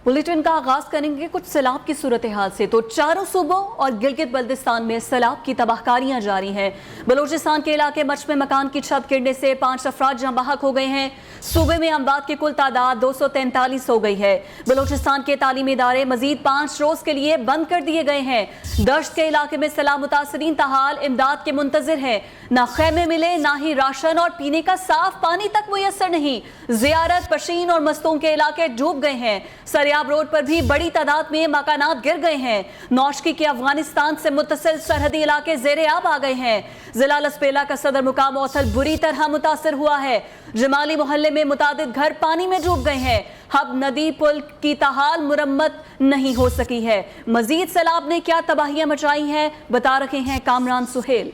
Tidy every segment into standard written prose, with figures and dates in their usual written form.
Bulletin का आगाज करेंगे कुछ सैलाब की सूरत हाल से। तो चारों सूबों और गिलगित बल्तिस्तान में सैलाब की तबाहकारियां जारी हैं। बलूचिस्तान के इलाके मच में मकान की छत गिरने से 5 अफराद जहां बहक हो गए हैं। सूबे में अमवात की कुल तादाद 243 हो गई है। बलूचिस्तान के तालीमी इदारे मजीद 5 रोज के लिए बंद कर दिए गए हैं। दश्त के इलाके में सैलाब मुतासरीन ताहाल इमदाद के मुंतजिर हैं। ना खैमे मिले, ना ही राशन और पीने का साफ पानी तक मुयस्सर नहीं। जियारत, पशीन और मस्तूम के इलाके डूब गए हैं। सरियाब रोड पर भी बड़ी तादाद में मकानात गिर गए हैं। नौशकी के अफगानिस्तान से मुत्तसिल सरहदी इलाके ज़ेरे आब आ गए हैं। जिला लसपेला का सदर मुकाम औथल बुरी तरह मुतासर हुआ है। जमाली मोहल्ले में मुतादिद घर पानी में डूब गए हैं। हब नदी पुल की ताहाल मुरम्मत नहीं हो सकी है। मजीद सैलाब ने क्या तबाहियां मचाई हैं, बता रहे हैं कामरान सुहेल।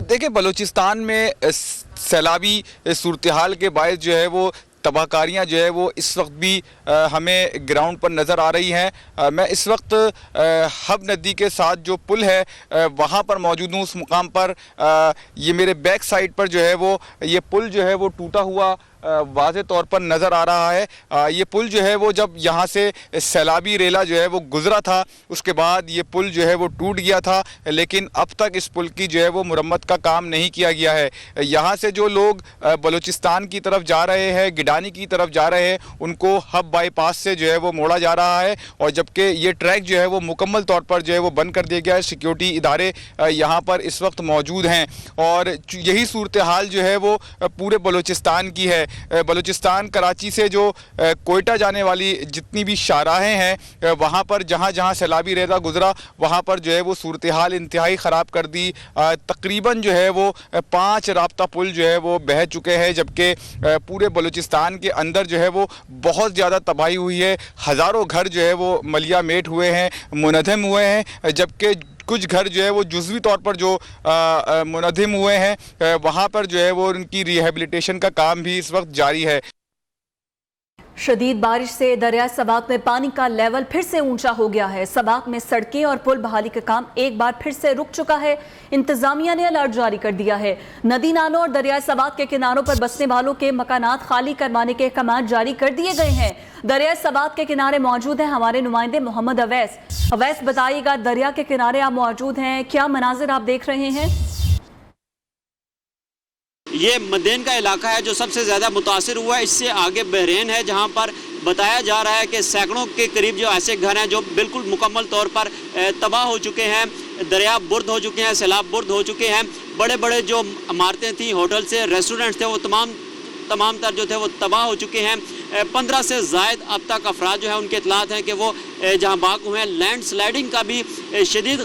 देखिए, बलूचिस्तान में सैलाबी सूरत हाल के बायस जो है वो तबाहकारियाँ जो है वो इस वक्त भी हमें ग्राउंड पर नज़र आ रही हैं। मैं इस वक्त हब नदी के साथ जो पुल है वहाँ पर मौजूद हूँ। उस मुकाम पर ये मेरे बैक साइड पर जो है वो ये पुल जो है वो टूटा हुआ वाज़े तौर पर नज़र आ रहा है। ये पुल जो है वो जब यहाँ से सैलाबी रेला जो है वो गुज़रा था, उसके बाद ये पुल जो है वो टूट गया था, लेकिन अब तक इस पुल की जो है वो मुरम्मत का काम नहीं किया गया है। यहाँ से जो लोग बलूचिस्तान की तरफ जा रहे हैं, गिडानी की तरफ जा रहे हैं, उनको हब बाईपास से जो है वो मोड़ा जा रहा है। और जबकि ये ट्रैक जो है वो मुकम्मल तौर पर जो है वो बंद कर दिया गया है। सिक्योरिटी इदारे यहाँ पर इस वक्त मौजूद हैं और यही सूरत हाल जो है वो पूरे बलूचिस्तान की है। बलूचिस्तान कराची से जो कोयटा जाने वाली जितनी भी शाहराहें हैं वहाँ पर जहाँ जहाँ सैलाबी रेला गुजरा वहाँ पर जो है वो सूरत हाल इंतहाई ख़राब कर दी। तकरीबन जो है वो 5 राब्ता पुल जो है वो बह चुके हैं, जबकि पूरे बलूचिस्तान के अंदर जो है वो बहुत ज़्यादा तबाही हुई है। हज़ारों घर जो है वो मलिया मेट हुए हैं, मुनहदम हुए हैं, जबकि कुछ घर जो है वो जुज़वी तौर पर जो मुनहदम हुए हैं वहाँ पर जो है वो उनकी रिहेबिलिटेशन का काम भी इस वक्त जारी है। शदीद बारिश से दरिया सबाक में पानी का लेवल फिर से ऊंचा हो गया है। सबाक में सड़कें और पुल बहाली का काम एक बार फिर से रुक चुका है। इंतजामिया ने अलर्ट जारी कर दिया है। नदी नालों और दरिया सबाक के किनारों पर बसने वालों के मकानात खाली करवाने के अहकाम जारी कर दिए गए हैं। दरिया सबाक के किनारे मौजूद हैं हमारे नुमाइंदे मोहम्मद अवैस। बताइएगा, दरिया के किनारे आप मौजूद हैं, क्या मनाजिर आप देख रहे हैं? ये मदेन का इलाका है जो सबसे ज़्यादा मुतासिर हुआ है। इससे आगे बहरीन है जहाँ पर बताया जा रहा है कि सैकड़ों के करीब जो ऐसे घर हैं जो बिल्कुल मुकम्मल तौर पर तबाह हो चुके हैं, दरिया बुर्द हो चुके हैं, सैलाब बुर्द हो चुके हैं। बड़े बड़े जो इमारतें थी, होटल से रेस्टोरेंट्स थे, वो तमाम तर जो थे वो तबाह हो चुके हैं। 15 से ज़ायद अब तक अफराद जो है उनके इतलात हैं कि वो जहाँ बाग हुए हैं। लैंड स्लाइडिंग का भी शदीद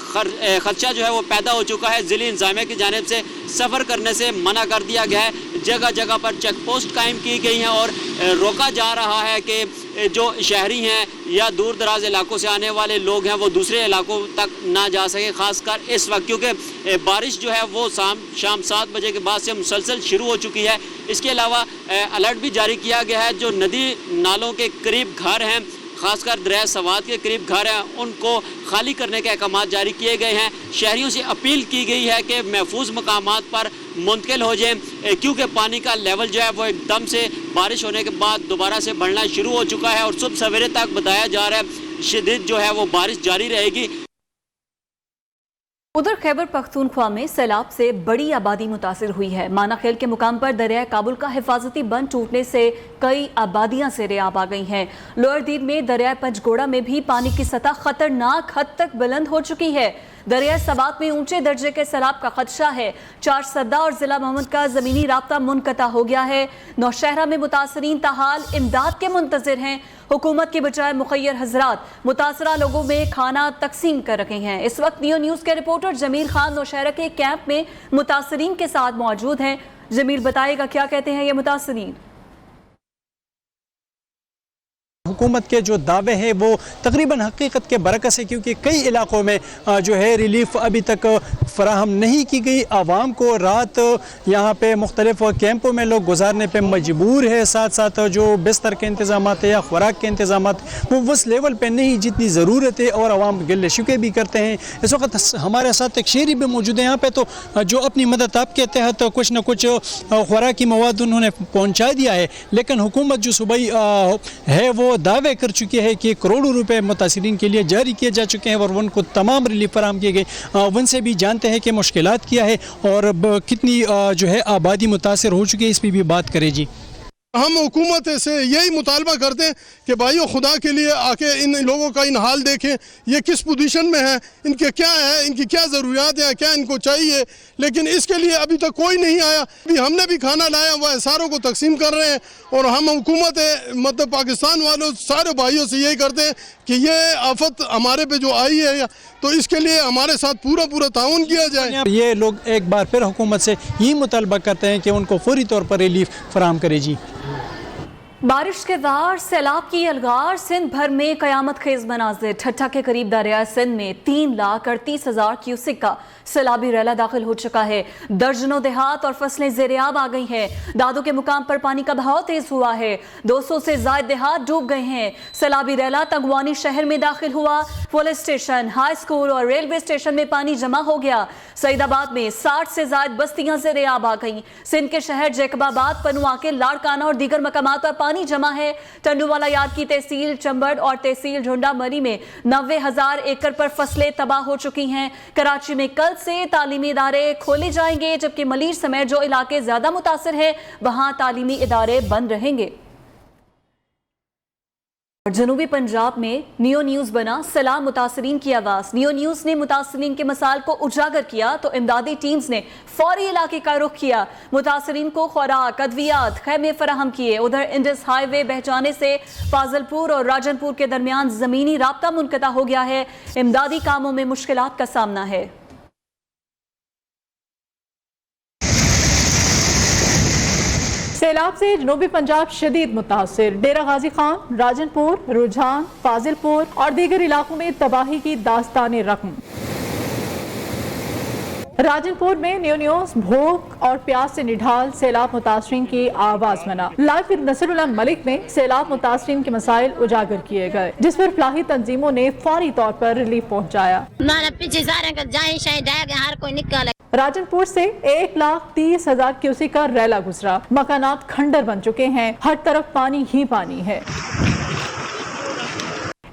खदशा जो है वो पैदा हो चुका है। ज़िली इंतज़ामिया की जानिब से सफ़र करने से मना कर दिया गया है। जगह जगह पर चेक पोस्ट कायम की गई हैं और रोका जा रहा है कि जो शहरी हैं या दूर दराज इलाकों से आने वाले लोग हैं वो दूसरे इलाकों तक ना जा सके, ख़ासकर इस वक्त, क्योंकि बारिश जो है वो शाम 7 बजे के बाद से मुसलसल शुरू हो चुकी है। इसके अलावा अलर्ट भी जारी किया गया है। जो नदी नालों के करीब घर हैं, खासकर दरिया सवात के करीब घर हैं, उनको खाली करने के अहकाम जारी किए गए हैं। शहरियों से अपील की गई है कि महफूज मकामात पर मुंतकिल हो जाएं, क्योंकि पानी का लेवल जो है वो एकदम से बारिश होने के बाद दोबारा से बढ़ना शुरू हो चुका है और सुबह सवेरे तक बताया जा रहा है शदीद जो है वो बारिश जारी रहेगी। उधर खैबर पख्तूनख्वा में सैलाब से बड़ी आबादी मुतासिर हुई है। मानाखेल के मुकाम पर दरिया काबुल का हिफाजती बंद टूटने से कई आबादियां ज़ेरे आब आ गई हैं। लोअर दीन में दरिया पंचगोड़ा में भी पानी की सतह खतरनाक हद तक बुलंद हो चुकी है। दरिया सबाक में ऊंचे दर्जे के सैलाब का खदशा है। 4 सद्दा और जिला मोहम्मद का ज़मीनी राब्ता मुनक़ता हो गया है। नौशहरा में मुतासरीन ताहाल इमदाद के मुंतज़िर हैं। हुकूमत के बजाय मुखय्यर हजरात मुतासरा लोगों में खाना तकसीम कर रहे हैं। इस वक्त नियो न्यूज़ के रिपोर्टर जमील खान नौशहरा के कैंप में मुतासरीन के साथ मौजूद हैं। जमील, बताएगा क्या कहते हैं ये मुतासरीन? हुकूमत के जो दावे हैं वो तकरीबन हकीकत के बरकस है, क्योंकि कई इलाकों में जो है रिलीफ अभी तक फराहम नहीं की गई। आवाम को रात यहाँ पे मुख्तलिफ कैंपों में लोग गुजारने पे मजबूर है। साथ साथ जो बिस्तर के इंतज़ाम है या खुराक के इंतज़ाम वो उस लेवल पे नहीं जितनी ज़रूरत है, और आवाम गिले शिकवे भी करते हैं। इस वक्त हमारे साथ एक शेरी भी मौजूद है यहाँ पे, तो जो अपनी मदद आपके तहत कुछ न कुछ खुराकी मवाद उन्होंने पहुँचा दिया है, लेकिन हुकूमत जो सूबाई है वो दावे कर चुकी है कि करोड़ों रुपए मुतासिरीन के लिए जारी किए जा चुके हैं और उनको तमाम रिलीफ फराहम किए गए। उनसे भी जानते हैं कि मुश्किलात क्या है और कितनी जो है आबादी मुतासर हो चुकी है, इस पर भी बात करें जी। हम हुकूमत से यही मुतालबा करते हैं कि भाइयों खुदा के लिए आके इन लोगों का इन हाल देखें, ये किस पोजीशन में है, इनके क्या है, इनकी क्या ज़रूरियात हैं, क्या इनको चाहिए, लेकिन इसके लिए अभी तक कोई नहीं आया। अभी हमने भी खाना लाया हुआ है, सारों को तकसीम कर रहे हैं, और हम हुकूमत मतलब पाकिस्तान वालों सारे भाइयों से यही करते हैं कि ये आफत हमारे पे जो आई है तो इसके लिए हमारे साथ पूरा ताउन किया जाए। ये लोग एक बार फिर हुकूमत से यही मुतालबा करते हैं कि उनको फौरी तौर पर रिलीफ फराहम करे जी। बारिश के बाद सैलाब की अलगार, सिंध भर में कयामत खेज मनाजिर। ठट्ठा के करीब दरिया सिंध में 3,38,000 क्यूसिक का सैलाबी रैला दाखिल हो चुका है। दर्जनों देहात और फसलें ज़ेरियाब आ गई हैं। दादो के मुकाम पर पानी का बहाव तेज हुआ है। 200 से ज्यादा देहात डूब गए हैं। सैलाबी रैला तंगवानी शहर में दाखिल हुआ। पुलिस स्टेशन, हाई स्कूल और रेलवे स्टेशन में पानी जमा हो गया। सईदाबाद में 60 से ज्यादा बस्तियां ज़ेरियाब आ गईं। सिंध के शहर जैकबाबाद, पनुआ के लाड़काना और दीगर मकामात पर पानी जमा है। टंडूवाला याद की तहसील चंबड़ और तहसील झुंडा मरी में 90,000 एकड़ पर फसलें तबाह हो चुकी हैं। कराची में कल से तालीमी इदारे खोले जाएंगे, जबकि मलीर समेत जो इलाके ज्यादा मुतासर हैं वहां तालीमी इदारे बंद रहेंगे। जनूबी पंजाब में नियो न्यूज बना सैलाब मुतासरीन की आवाज। नियो न्यूज ने मुतासरीन के मसाइल को उजागर किया तो इमदादी टीम्स ने फौरी इलाके का रुख किया। मुतासरीन को खुराक, अद्वियात, खैमे फराहम किए। उधर इंडस हाईवे बह जाने से फाजलपुर और राजनपुर के दरमियान जमीनी राब्ता मुनक़ता हो गया है। इमदादी कामों में मुश्किलात का सामना है। सैलाब से जनूबी पंजाब शदीद मुतासिर। डेरा गाजी खान, राजनपुर, रुझान, फाजिलपुर और दीगर इलाकों में तबाही की दास्तान रकम। राजनपुर में न्यू न्यूज भूख और प्यास से निढाल सैलाब मुतासरीन की आवाज बना। लाइव फिर नसरुल्लाह मलिक में सैलाब मुतासरीन के मसाइल उजागर किए गए, जिस पर फलाही तंजीमों ने फौरी तौर पर रिलीफ पहुँचाया। राजनपुर से 1,30,000 क्यूसिक का रैला गुजरा। मकानात खंडर बन चुके हैं, हर तरफ पानी ही पानी है।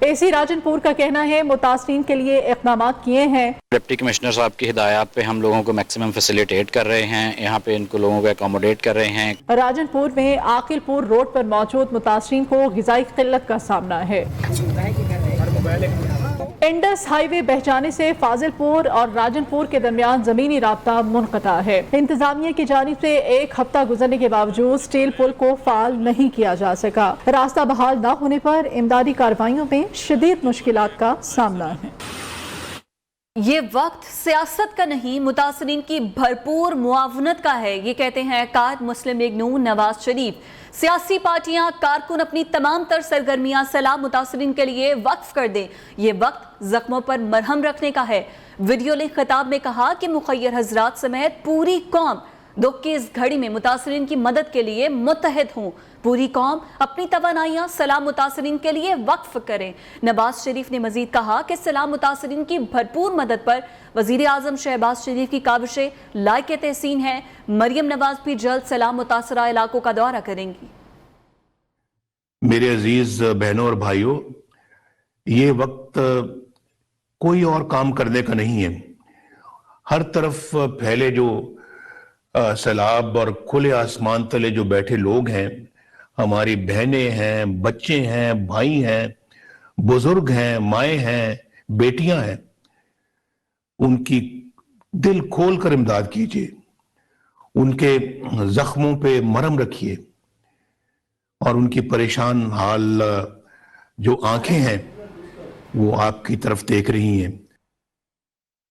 एसी राजनपुर का कहना है मुतासरीन के लिए इक़दाम किए हैं। डिप्टी कमिश्नर साहब की हिदायत पे हम लोगों को मैक्सिमम फैसिलिटेट कर रहे हैं, यहाँ पे इनको लोगों को अकोमोडेट कर रहे हैं। राजनपुर में आकिलपुर रोड पर मौजूद मुतासरीन को ग़िज़ाई क़िल्लत का सामना है। इंडस हाईवे बह जाने से फाजिलपुर और राजनपुर के दरमियान जमीनी राब्ता मुनक़ता है। इंतजामिया की जानिब से 1 हफ्ता गुजरने के बावजूद स्टील पुल को फाल नहीं किया जा सका। रास्ता बहाल न होने पर इमदादी कार्रवाइयों में शदीद मुश्किलात का सामना है। ये वक्त सियासत का नहीं, मुतासरीन की भरपूर मुआवनत का है, ये कहते हैं कायद मुस्लिम लीग नून नवाज शरीफ। सियासी पार्टियां, कारकुन अपनी तमाम तर सरगर्मियां सैलाब मुतासरीन के लिए वक्फ कर दें। ये वक्त जख्मों पर मरहम रखने का है। वीडियो लिंक खिताब में कहा कि मुखय्यर हजरात समेत पूरी कौम दुख की इस घड़ी में मुतासरीन की मदद के लिए मुत्तहिद हों। पूरी कौम अपनी तवानाइयाँ सैलाब मुतासरीन के लिए वक्फ करें। नवाज शरीफ ने मजीद कहा कि सैलाब मुतासरीन की भरपूर मदद पर वजीर आजम शहबाज शरीफ की काविशें लायक तहसीन है। मरियम नवाज भी जल्द सैलाब मुतासरा इलाकों का दौरा करेंगी। मेरे अजीज बहनों और भाइयों, ये वक्त कोई और काम करने का नहीं है। हर तरफ फैले जो सैलाब और खुले आसमान तले जो बैठे लोग हैं, हमारी बहनें हैं, बच्चे हैं, भाई हैं, बुजुर्ग हैं, माएँ हैं, बेटियां हैं, उनकी दिल खोल कर इमदाद कीजिए, उनके जख्मों पे मरहम रखिए और उनकी परेशान हाल जो आंखें हैं वो आपकी तरफ देख रही हैं।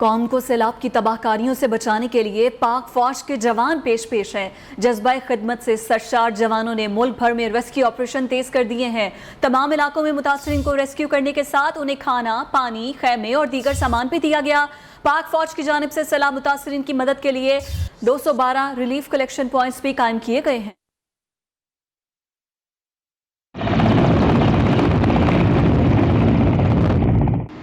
قوم کو سیلاب کی تباہکاریوں سے بچانے کے لیے پاک فوج کے جوان پیش ہیں۔ جذبہ خدمت سے سرشار جوانوں نے ملک بھر میں ریسکیو آپریشن تیز کر دیے ہیں۔ تمام علاقوں میں متاثرین کو ریسکیو کرنے کے ساتھ انہیں کھانا، پانی، خیمے اور دیگر سامان بھی دیا گیا۔ پاک فوج کی جانب سے سیلاب متاثرین کی مدد کے لیے 212 ریلیف کلیکشن پوائنٹس بھی قائم کیے گئے ہیں۔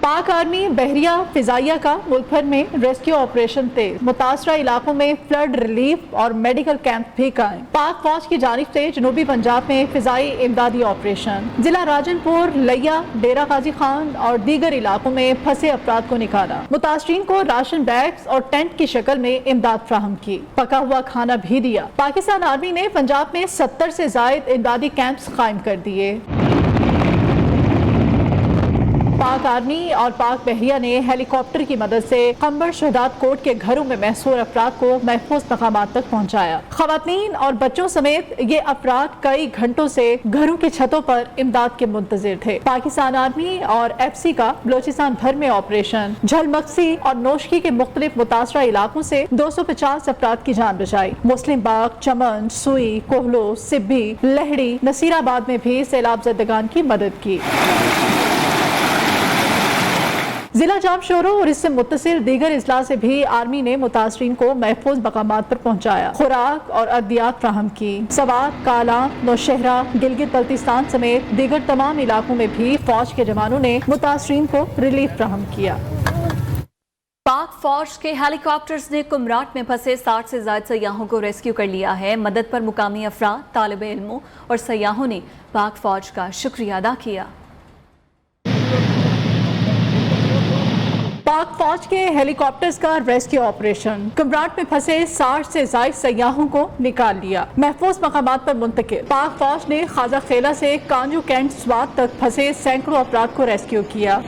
پاک آرمی، بحریہ، فضائیہ کا ملک بھر میں ریسکیو آپریشن تیز، متاثرہ علاقوں میں فلڈ ریلیف اور میڈیکل کیمپ بھی قائم۔ پاک فوج کی جانب سے جنوبی پنجاب میں فضائی امدادی آپریشن، ضلع راجن پور، لیا، ڈیرہ غازی خان اور دیگر علاقوں میں پھنسے افراد کو نکالا۔ متاثرین کو راشن بیگز اور ٹینٹ کی شکل میں امداد فراہم کی، پکا ہوا کھانا بھی دیا۔ پاکستان آرمی نے پنجاب میں 70 سے زائد امدادی کیمپس قائم کر دیے۔ پاک آرمی اور پاک بحریہ نے ہیلی کاپٹر کی مدد سے قنبر شہداد کوٹ کے گھروں میں محصور افراد کو محفوظ مقامات تک پہنچایا۔ خواتین اور بچوں سمیت یہ افراد کئی گھنٹوں سے گھروں کی چھتوں پر امداد کے منتظر تھے۔ پاکستان آرمی اور ایف سی کا بلوچستان بھر میں آپریشن جھل مکسی اور نوشکی کے مختلف متاثرہ علاقوں سے 250 افراد کی جان بچائی۔ مسلم باغ، چمن، سوئی، کوہلو، سبھی، لہڑی، نصیر آباد میں بھی سیلاب زدگان کی مدد کی۔ ضلع جام شورو اور اس سے متصل دیگر اضلاع سے بھی آرمی نے متاثرین کو محفوظ مقامات پر پہنچایا، خوراک اور ادویات فراہم کی۔ سوات، کالام، نوشہرہ، گلگت بلتستان سمیت دیگر تمام علاقوں میں بھی فوج کے جوانوں نے متاثرین کو ریلیف فراہم کیا۔ پاک فوج کے ہیلی کاپٹرز نے کمراٹ میں پھنسے 60 سے زائد سیاحوں کو ریسکیو کر لیا ہے۔ مدد پر مقامی افراد، طالب علموں اور سیاحوں نے پاک فوج کا شکریہ ادا کیا۔ پاک فوج کے ہیلی کاپٹرز کا ریسکیو آپریشن، کمراٹ میں پھنسے 60 سے زائد سیاحوں کو نکال لیا، محفوظ مقامات پر منتقل۔ پاک فوج نے خازہ خیلہ سے کانجو کینٹ سوات تک پھنسے سینکڑوں افراد کو ریسکیو کیا۔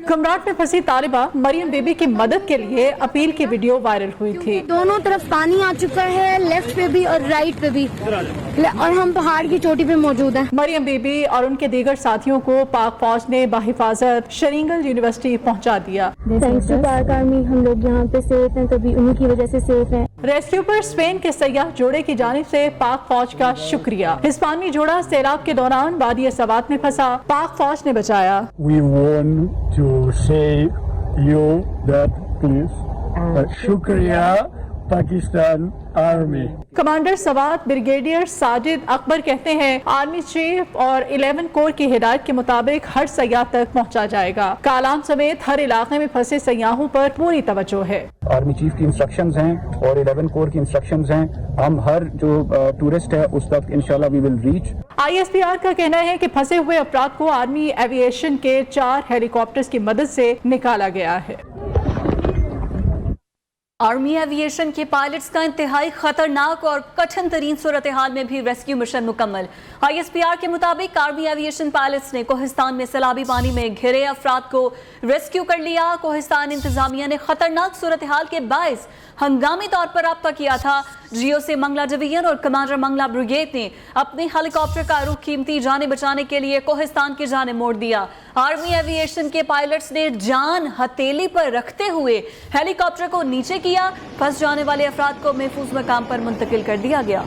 کمراٹ میں پھنسی طالبہ مریم بی بی کی مدد کے لیے اپیل کی ویڈیو وائرل ہوئی تھی۔ دونوں طرف پانی آ چکا ہے، لیفٹ پہ بھی اور رائٹ پہ بھی، اور ہم پہاڑ کی چوٹی پہ موجود ہیں۔ مریم بی بی اور ان کے دیگر ساتھیوں کو پاک فوج نے بحفاظت شرینگل یونیورسٹی پہنچا دیا۔ تھینکس ٹو پاک آرمی، ہم لوگ یہاں پہ سیف ہیں، کبھی انہی کی وجہ سے سیف ہیں۔ ریسکیو پر اسپین کے سیاح جوڑے کی جانب سے پاک فوج کا شکریہ۔ ہسپانوی جوڑا سیلاب کے دوران وادی سوات میں پھنسا، پاک فوج نے بچایا۔ We want to say you that please شکریہ Pakistan army. Commander Swat brigadier Sajid Akbar کہتے ہیں آرمی چیف اور 11 کور کی ہدایت کے مطابق ہر سیاح تک پہنچا جائے گا۔ کالام سمیت ہر علاقے میں پھنسے سیاحوں پر پوری توجہ ہے۔ آرمی چیف کی انسٹرکشنز ہیں اور 11 کور کی انسٹرکشنز ہیں، ہم ہر جو ٹورسٹ ہے اس تک انشاءاللہ we will reach. I S P R کا کہنا ہے کہ پھنسے ہوئے افراد کو آرمی ایوی ایشن کے 4 ہیلی کاپٹرز کی مدد سے نکالا گیا ہے۔ آرمی ایوی ایشن کے پائلٹس کا انتہائی خطرناک اور کٹھن ترین صورتحال میں بھی ریسکیو مشن مکمل۔ آئی ایس پی آر کے مطابق آرمی ایوی ایشن پائلٹس نے کوہستان میں سیلابی پانی میں گھرے افراد کو ریسکیو کر لیا۔ کوہستان انتظامیہ نے خطرناک صورتحال کے باعث ہنگامی طور پر رابطہ کیا تھا۔ جی او سے منگلہ ڈویژن اور کمانڈر منگلہ بریگیڈ نے اپنی ہیلی کاپٹر کا رخ قیمتی جانیں بچانے کے لیے کوہستان کی جانب موڑ دیا۔ آرمی ایوی ایشن کے پائلٹس نے جان ہتھیلی پر رکھتے ہوئے ہیلی کاپٹر کو نیچے کیا، پھنس جانے والے افراد کو محفوظ مقام پر منتقل کر دیا گیا۔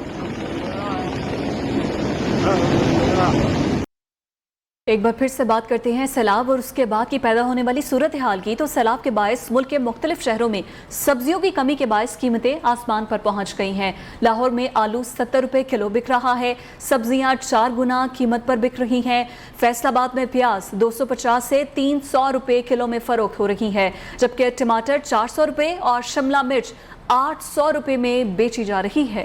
ایک بار پھر سے بات کرتے ہیں سیلاب اور اس کے بعد کی پیدا ہونے والی صورتحال کی۔ تو سیلاب کے باعث ملک کے مختلف شہروں میں سبزیوں کی کمی کے باعث قیمتیں آسمان پر پہنچ گئی ہیں۔ لاہور میں آلو 70 روپے کلو بک رہا ہے، سبزیاں 4 گنا قیمت پر بک رہی ہیں۔ فیصل آباد میں پیاز 250 سے 300 روپے کلو میں فروخت ہو رہی ہے، جبکہ ٹماٹر 400 روپے اور شملہ مرچ 800 روپے میں بیچی جا رہی ہے۔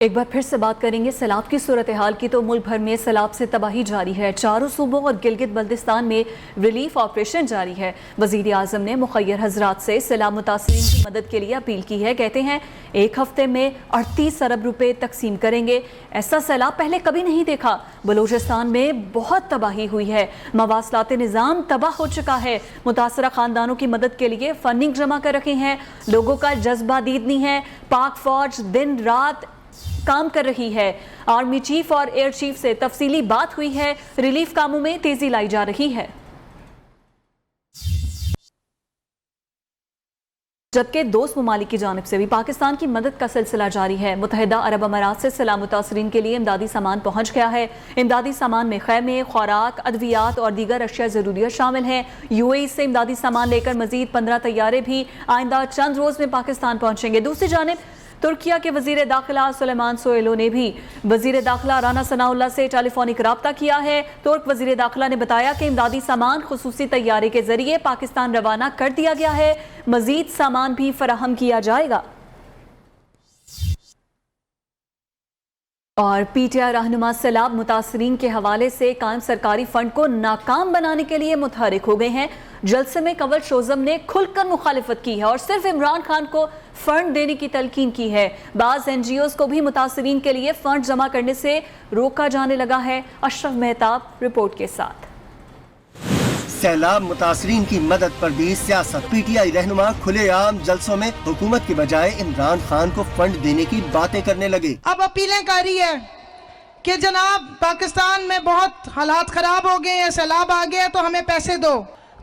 ایک بار پھر سے بات کریں گے سیلاب کی صورتحال کی۔ تو ملک بھر میں سیلاب سے تباہی جاری ہے، چاروں صوبوں اور گلگت بلتستان میں ریلیف آپریشن جاری ہے۔ وزیر اعظم نے مخیر حضرات سے سیلاب متاثرین کی مدد کے لیے اپیل کی ہے۔ کہتے ہیں 1 ہفتے میں 38 ارب روپے تقسیم کریں گے۔ ایسا سیلاب پہلے کبھی نہیں دیکھا۔ بلوچستان میں بہت تباہی ہوئی ہے، مواصلات نظام تباہ ہو چکا ہے۔ متاثرہ خاندانوں کی مدد کے لیے فنڈنگ جمع کر رکھے ہیں، لوگوں کا جذبہ دیدنی ہے۔ پاک فوج دن رات کام کر رہی ہے۔ آرمی چیف اور ایئر چیف سے تفصیلی بات ہوئی ہے، ریلیف کاموں میں تیزی لائی جا رہی ہے۔ जबकि दोस्त ममालिक की जानिब से भी पाकिस्तान की मदद का सिलसिला जारी है। मुत्तहिदा अरब अमारात से सैलाब मुतासरीन के लिए इमदादी सामान पहुँच गया है। इमदादी सामान में खैमे, खुराक, अद्वियात और दीगर अशिया ज़रूरियत शामिल हैं। UAE से इमदादी सामान लेकर मज़ीद 15 तैयारे भी आइंदा चंद रोज़ में पाकिस्तान पहुँचेंगे। दूसरी जानिब तुर्किया के वज़ीर दाखिला सुलेमान सोएलो ने भी वज़ीर दाखिला राना सनाउल्लाह से टेलीफोनिक राब्ता किया है। तुर्क वज़ीर दाखिला ने बताया कि इमदादी सामान खुसूसी तैयारे के ज़रिए पाकिस्तान रवाना कर दिया गया है। मज़ीद सामान भी फराहम किया जाएगा। और PTI रहनुमा सैलाब मुतासरीन के हवाले से कायम सरकारी फंड को नाकाम बनाने के लिए मुतहरिक हो गए हैं। जलसे में कंवल शोज़म ने खुलकर मुखालिफत की है और सिर्फ इमरान खान को फंड देने की तलकीन की है। बाज़ NGOs को भी मुतासरीन के लिए फंड जमा करने से रोका जाने लगा है। अशरफ मेहताब रिपोर्ट के साथ। सैलाब मुतासरीन की मदद पर भी सियासत। PTI रहनुमा खुलेआम जलसों में हुकूमत की बजाय इमरान खान को फंड देने की बातें करने लगे। अब अपीलें कर रही है कि जनाब पाकिस्तान में बहुत हालात खराब हो गए हैं, सैलाब आ गया तो हमें पैसे दो।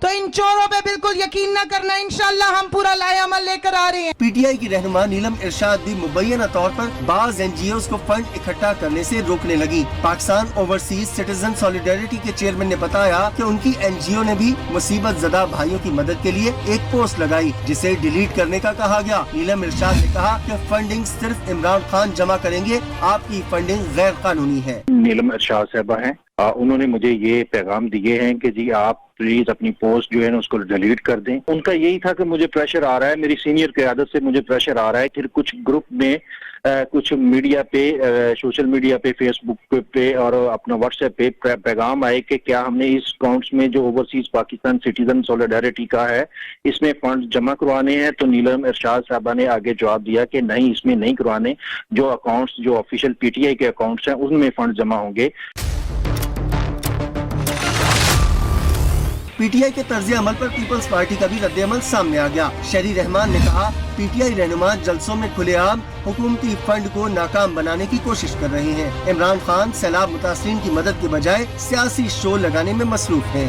तो इन चोरों पे बिल्कुल यकीन न करना, इंशाल्लाह हम पूरा लाए अमल लेकर आ रहे हैं। PTI की रहनुमा नीलम इरशाद भी मुबैना तौर पर बाज़ NGOs को फंड इकट्ठा करने से रोकने लगी। पाकिस्तान ओवरसीज सिटीजन सॉलिडेरिटी के चेयरमैन ने बताया कि उनकी NGO ने भी मुसीबत ज़दा भाइयों की मदद के लिए एक पोस्ट लगाई जिसे डिलीट करने का कहा गया। नीलम इरशाद ने कहा कि फंडिंग सिर्फ इमरान खान जमा करेंगे, आपकी फंडिंग गैर कानूनी है। नीलम इरशाद साहबा हैं, उन्होंने मुझे ये पैगाम दिए हैं कि जी आप प्लीज अपनी पोस्ट जो है ना उसको डिलीट कर दें। उनका यही था कि मुझे प्रेशर आ रहा है, मेरी सीनियर क़यादत से मुझे प्रेशर आ रहा है। फिर कुछ ग्रुप में कुछ मीडिया पे, सोशल मीडिया पे, फेसबुक पे और अपना व्हाट्सएप पे पैगाम आए कि क्या हमने इस अकाउंट्स में जो ओवरसीज पाकिस्तान सिटीजन सॉलिडेरिटी का है इसमें फंड जमा करवाने हैं। तो नीलम इरशाद साहबा ने आगे जवाब दिया कि नहीं, इसमें नहीं करवाने, जो अकाउंट्स जो ऑफिशियल PTI के अकाउंट्स हैं उनमें फंड जमा होंगे। PTI के तर्ज अमल पर पीपल्स पार्टी का भी रद्द-ए-अमल सामने आ गया। शहरी रहमान ने कहा PTI रहनुमा जलसों में खुलेआम हुकूमती फंड को नाकाम बनाने की कोशिश कर रहे हैं। इमरान खान सैलाब मुतासरीन की मदद के बजाय सियासी शो लगाने में मसरूफ हैं।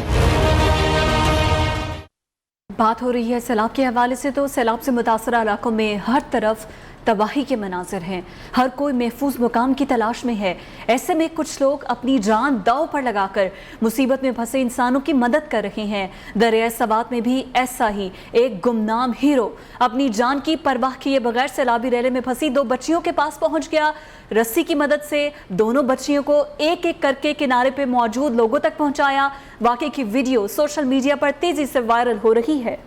बात हो रही है सैलाब के हवाले से, तो सैलाब से मुतासरा इलाकों में हर तरफ तबाही के मनाजिर हैं। हर कोई महफूज मुकाम की तलाश में है। ऐसे में कुछ लोग अपनी जान दांव पर लगाकर मुसीबत में फंसे इंसानों की मदद कर रहे हैं। दरिया सवात में भी ऐसा ही एक गुमनाम हीरो अपनी जान की परवाह किए बगैर सैलाबी रैले में फंसी 2 बच्चियों के पास पहुंच गया। रस्सी की मदद से दोनों बच्चियों को एक एक करके किनारे पे मौजूद लोगों तक पहुंचाया। वाकई की वीडियो सोशल मीडिया पर तेजी से वायरल हो रही है।